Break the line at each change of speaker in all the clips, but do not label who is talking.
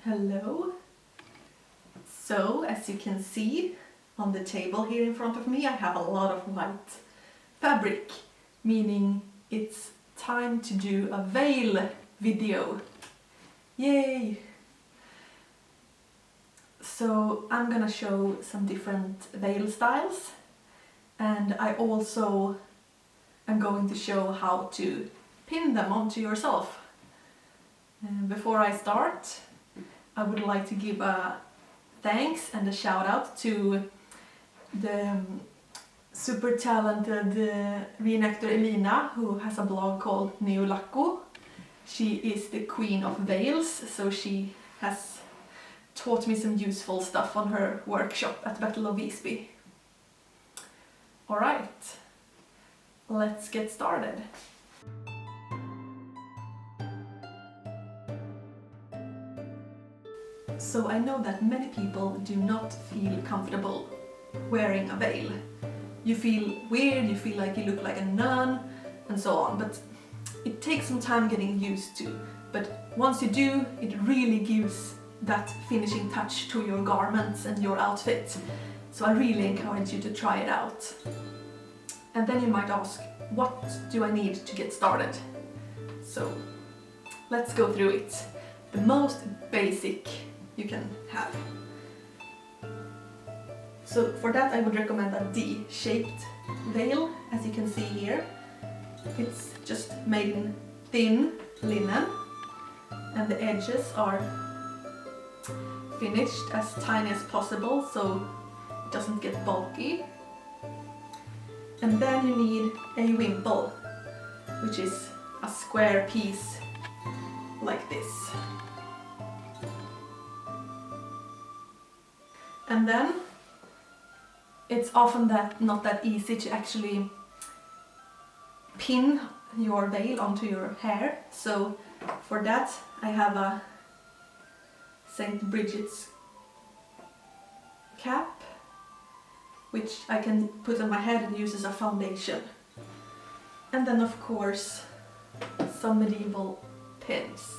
Hello. So, as you can see on the table here in front of me, I have a lot of white fabric, meaning it's time to do a veil video. Yay! So I'm gonna show some different veil styles, and I also am going to show how to pin them onto yourself. Before I start, I would like to give a thanks and a shout out to the super talented reenactor Elina, who has a blog called Neolacco. She is the queen of veils, so she has taught me some useful stuff on her workshop at Battle of Visby. Alright, let's get started. So I know that many people do not feel comfortable wearing a veil. You feel weird, you feel like you look like a nun, and so on, but it takes some time getting used to. But once you do, it really gives that finishing touch to your garments and your outfit. So I really encourage you to try it out. And then you might ask, what do I need to get started? So let's go through it. The most basic you can have. So for that I would recommend a D-shaped veil, as you can see here. It's just made in thin linen, and the edges are finished as tiny as possible so it doesn't get bulky. And then you need a wimple, which is a square piece like this. And then it's often not that easy to actually pin your veil onto your hair. So for that I have a St. Bridget's cap, which I can put on my head and use as a foundation. And then of course some medieval pins.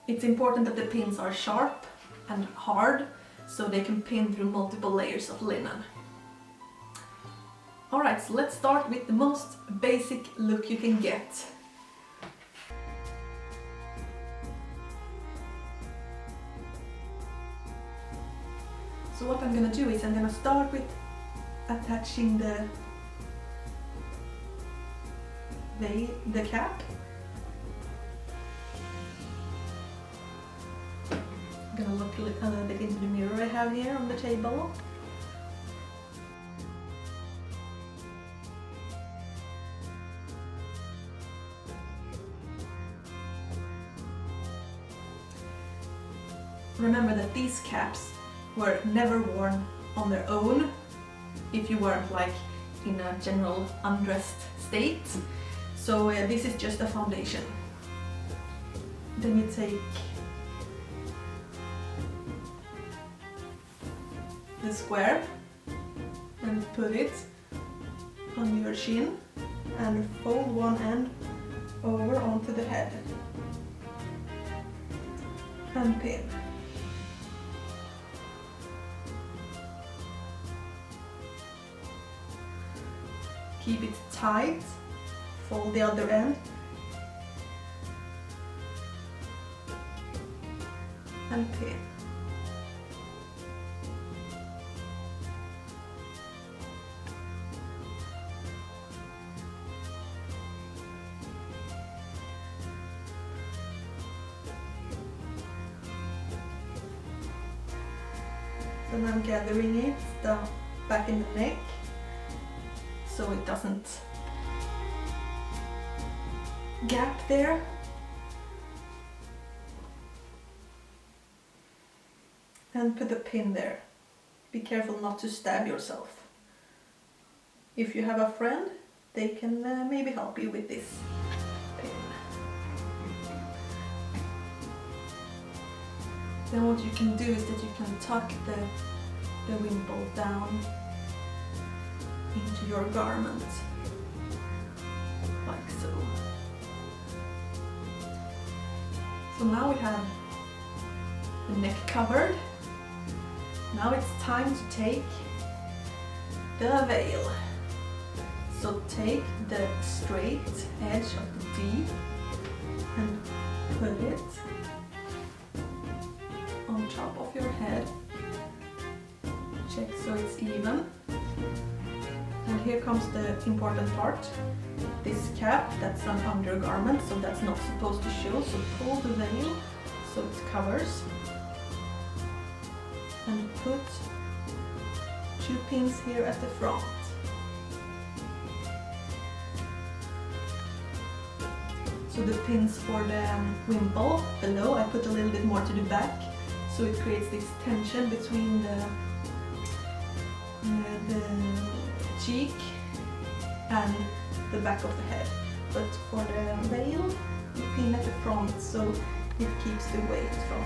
It's important that the pins are sharp and hard, so they can pin through multiple layers of linen. Alright, so let's start with the most basic look you can get. So what I'm gonna do is I'm gonna start with attaching the cap. I'm gonna look a little bit into the mirror I have here on the table. Remember that these caps were never worn on their own if you weren't like in a general undressed state. So this is just a foundation. Then you take the square and put it on your chin and fold one end over onto the head and pin. Keep it tight, fold the other end and pin. Then I'm gathering it down back in the neck so it doesn't gap there. And put a pin there. Be careful not to stab yourself. If you have a friend, they can maybe help you with this pin. Then what you can do is that you can tuck the wimple down into your garment, like so. So now we have the neck covered. Now it's time to take the veil. So take the straight edge of the D and put it on top of your head. Check so it's even. And here comes the important part. This cap, that's an undergarment, so that's not supposed to show. So pull the veil so it covers. And put 2 pins here at the front. So the pins for the wimple below, I put a little bit more to the back, so it creates this tension between the cheek and the back of the head. But for the veil, you pin at the front, so it keeps the weight from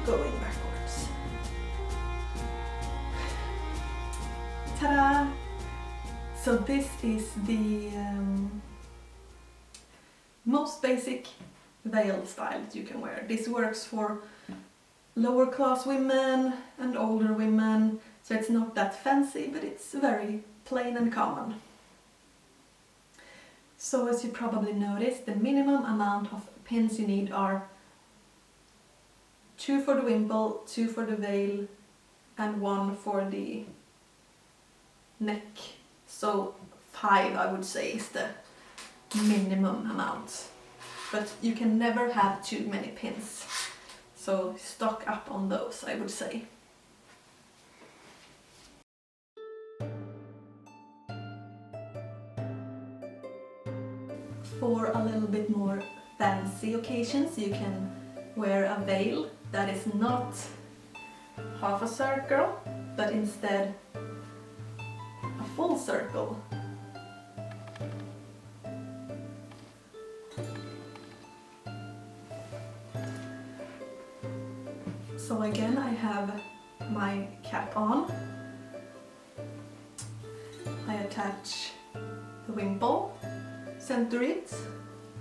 going backwards. Ta-da! So this is the most basic veil style that you can wear. This works for lower class women and older women, so it's not that fancy, but it's very plain and common. So as you probably noticed, the minimum amount of pins you need are 2 for the wimple, 2 for the veil, and 1 for the neck. So 5, I would say, is the minimum amount. But you can never have too many pins. So stock up on those, I would say. For a little bit more fancy occasions, you can wear a veil that is not half a circle, but instead a full circle. So again, I have my cap on. I attach the wimple, center it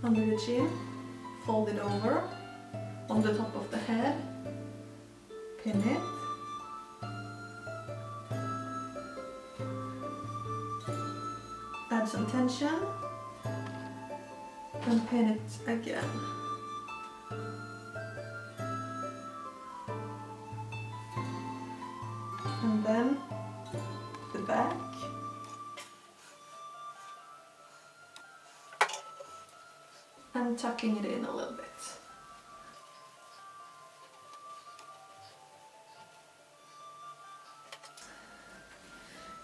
under the chin, fold it over on the top of the head, pin it, add some tension, and pin it again. And then the back. And tucking it in a little bit.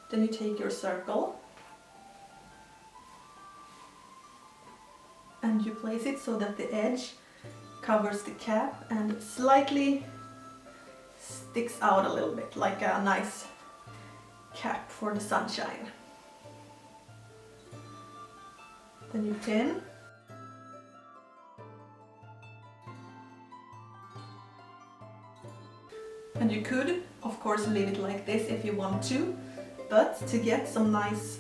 Then you take your circle and you place it so that the edge covers the cap and slightly sticks out a little bit, like a nice cap for the sunshine. Then you pin. And you could, of course, leave it like this if you want to, but to get some nice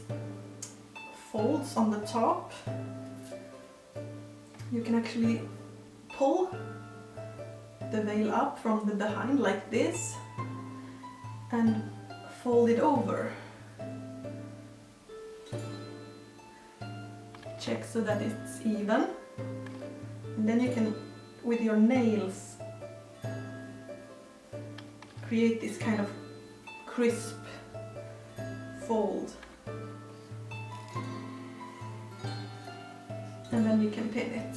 folds on the top, you can actually pull the veil up from the behind like this and fold it over. Check so that it's even, and then you can, with your nails, create this kind of crisp fold. And then you can pin it.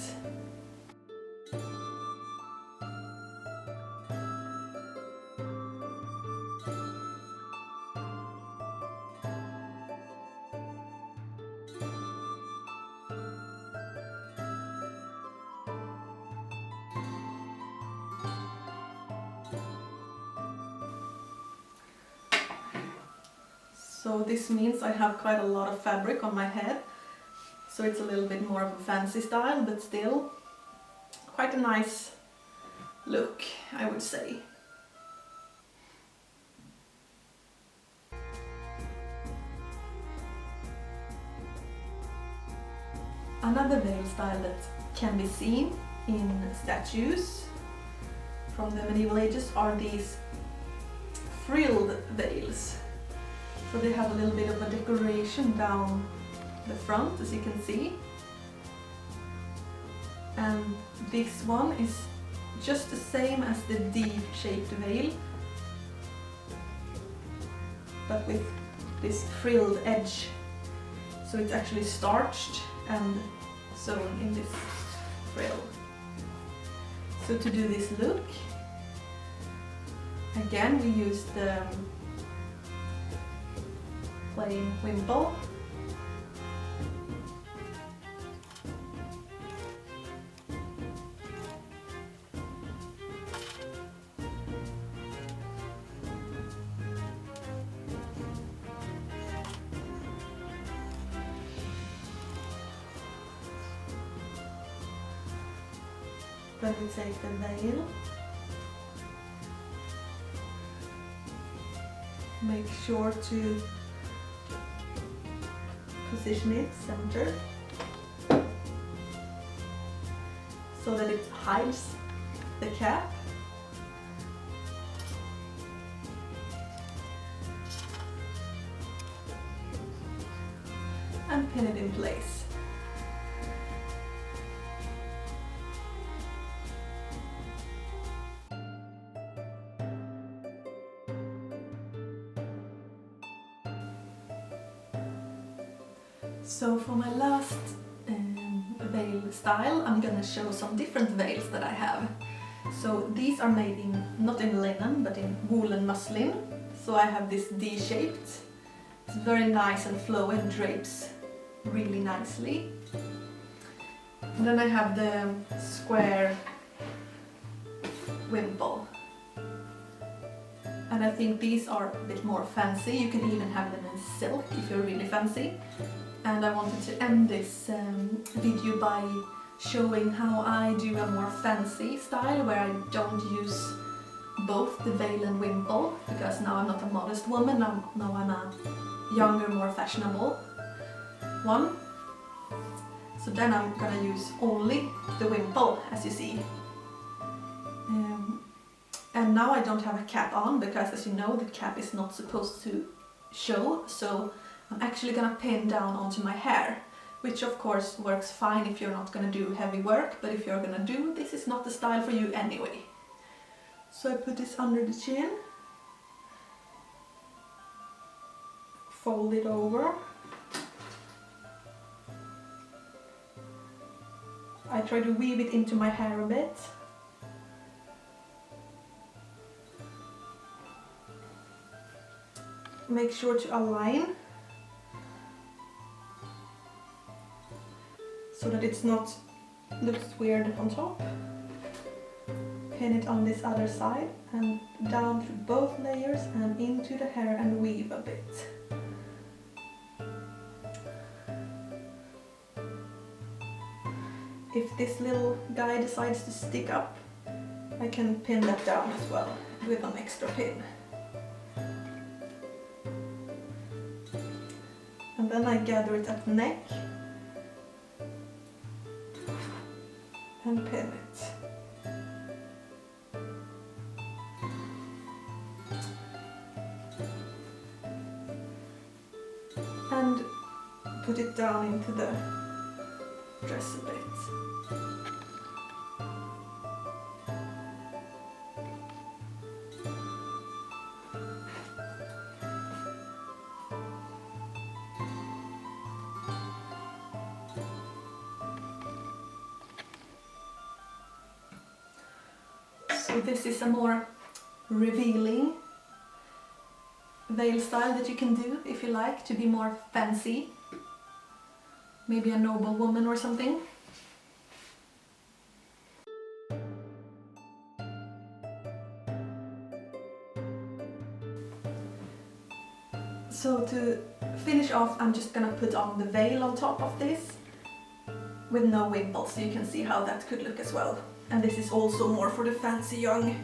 So this means I have quite a lot of fabric on my head, so it's a little bit more of a fancy style, but still quite a nice look, I would say. Another veil style that can be seen in statues from the medieval ages are these frilled veils. So they have a little bit of a decoration down the front, as you can see. And this one is just the same as the D-shaped veil, but with this frilled edge. So it's actually starched and sewn in this frill. So to do this look, again we use the plain wimple. Then we take the veil, make sure to position it center so that it hides the cap. And pin it in place. So for my last veil style, I'm gonna show some different veils that I have. So these are made in, not in linen, but in wool and muslin. So I have this D-shaped. It's very nice and flowy and drapes really nicely. And then I have the square wimple. And I think these are a bit more fancy. You can even have them in silk if you're really fancy. And I wanted to end this video by showing how I do a more fancy style where I don't use both the veil and wimple, because now I'm not a modest woman, now I'm a younger, more fashionable one. So then I'm gonna use only the wimple, as you see. And now I don't have a cap on because, as you know, the cap is not supposed to show, so I'm actually gonna pin down onto my hair, which of course works fine if you're not gonna do heavy work, but if you're gonna do, this is not the style for you anyway. So I put this under the chin, fold it over. I try to weave it into my hair a bit. Make sure to align so that it's not looks weird on top. Pin it on this other side and down through both layers and into the hair and weave a bit. If this little guy decides to stick up, I can pin that down as well with an extra pin. And then I gather it at the neck and pin it. And put it down into the dress a bit. So this is a more revealing veil style that you can do if you like to be more fancy. Maybe a noble woman or something. So to finish off, I'm just gonna put on the veil on top of this with no wimples, so you can see how that could look as well. And this is also more for the fancy young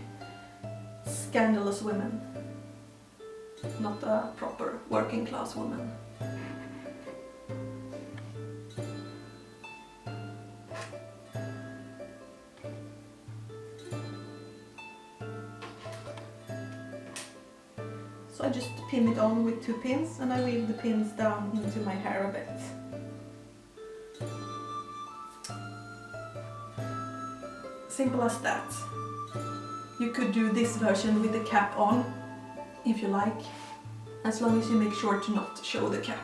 scandalous women, not a proper working class woman. So I just pin it on with 2 pins, and I weave the pins down into my hair a bit. Simple as that. You could do this version with the cap on if you like, as long as you make sure to not show the cap.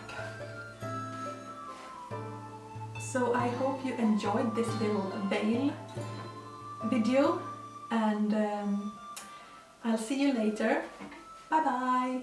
So I hope you enjoyed this little veil video, and I'll see you later. Bye bye!